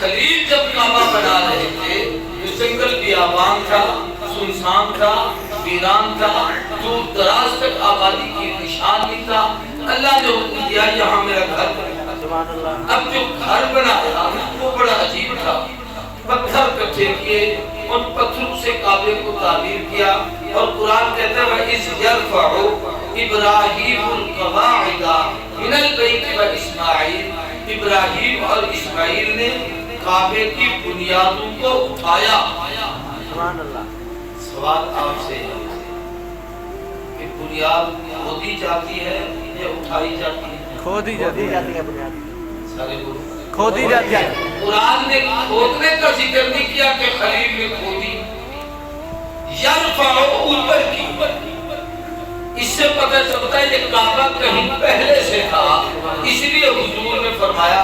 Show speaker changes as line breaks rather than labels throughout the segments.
خلیل جب کعبہ بنا رہے تھے تو جنگل بیابان تھا، سنسان تھا، ویران تھا، دور دراز تک آبادی کی نشان نہیں تھا۔ اللہ نے حکم دیا یہاں میرا گھر بنا۔ اب جو گھر بنایا وہ بڑا عجیب تھا، پتھر کٹھے کیے، ان پتھروں سے کعبے کو تعمیر کیا، اور قرآن کہتا ہے وَإِذْ يَرْفَعُ إِبْرَاهِيمُ الْقَوَاعِدَ مِنَ الْبَيْتِ وَإِسْمَاعِيلُ، ابراہیم اور اسماعیل نے کعبے کی بنیادوں کو اٹھایا۔ سوال آپ سے ہے کہ بنیاد کھودی جاتی ہے یا اٹھائی جاتی ہے؟ کھودی جاتی ہے بنیاد، سارے بولو کھودی جاتی ہے۔ قرآن نے کھودنے کا ذکر نہیں کیا کہ خلیل نے کھودی، یرفع اوپر کی، اس سے پتہ چلتا ہے یہ کعبہ کہیں پہلے سے تھا، اس لیے حضور نے فرمایا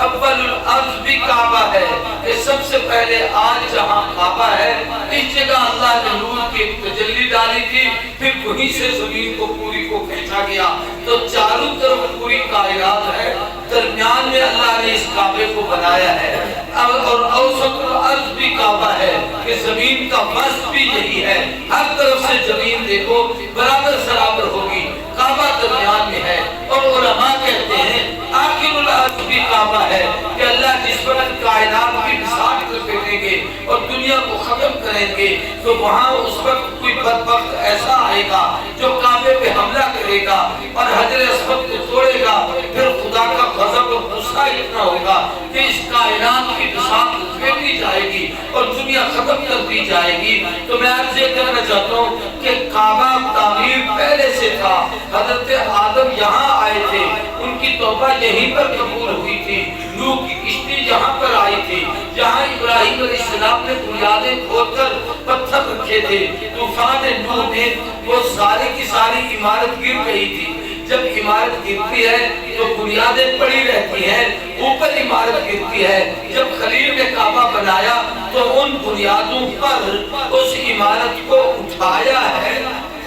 اول الارض بھی کعبہ ہے، کہ سب سے پہلے آج جہاں کعبہ ہے اس جگہ اللہ نے نور کی تجلی ڈالی تھی، پھر وہیں سے زمین کو پوری کو کھینچا گیا، تو چاروں طرف پوری کائنات ہے، درمیان میں اللہ نے اس کعبے کو بنایا ہے۔ اور اوسط الارض بھی کعبہ ہے، کہ زمین کا وسط بھی یہی ہے، ہر طرف سے زمین دیکھو برابر سرابر ہوگی، کعبہ درمیان میں ہے۔ اور علماء کہتے ہیں آخر الارض بھی کعبہ ہے، کہ اللہ جس وقت کائنات کی بساط کر پھیریں گے اور دنیا کو ختم کریں گے تو وہاں اس وقت کوئی بدبخت ایسا آئے گا جو کعبے پہ حملہ کرے گا اور حجر اسود کو توڑے گا، پھر خدا کا غضب اور غصہ اتنا ہوگا کہ اس کائنات کی بساط پھیری جائے گی اور دنیا ختم کر دی جائے گی۔ تو میں عرض یہ کہنا چاہتا ہوں کہ کعبہ تعمیر پہلے سے تھا، حضرت آدم یہاں آئے تھے، ان کی توبہ یہیں پر قبول ہوئی تھی، نوح کی کشتی یہاں پر آئی تھی، جہاں ابراہیم علیہ السلام نے بنیادیں کھود کر پتھر رکھے تھے، طوفان نوح میں وہ ساری کی ساری عمارت گر گئی تھی۔ جب عمارت گرتی ہے تو بنیادیں پڑی رہتی ہیں، اوپر عمارت گرتی ہے۔ جب خلیل نے کعبہ بنایا تو ان بنیادوں پر اس عمارت کو اٹھایا ہے،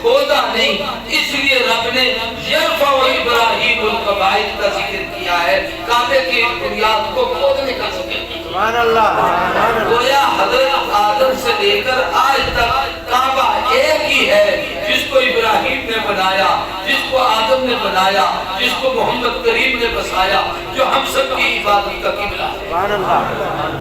کھودا نہیں، اس لیے رب نے یرفع ابراہیم القواعد کا ذکر کیا ہے، کعبے کی بنیاد کو کھودنے کا ذکر کیا۔ سبحان اللہ۔ گویا حضرت آدم سے لے کر آج تک کعبہ ایک ہی ہے، جس کو ابراہیم نے بنایا، جس کو آدم نے بنایا، جس کو محمد کریم نے بسایا، جو ہم سب کی عبادت کا قبلہ ہے۔ سبحان اللہ۔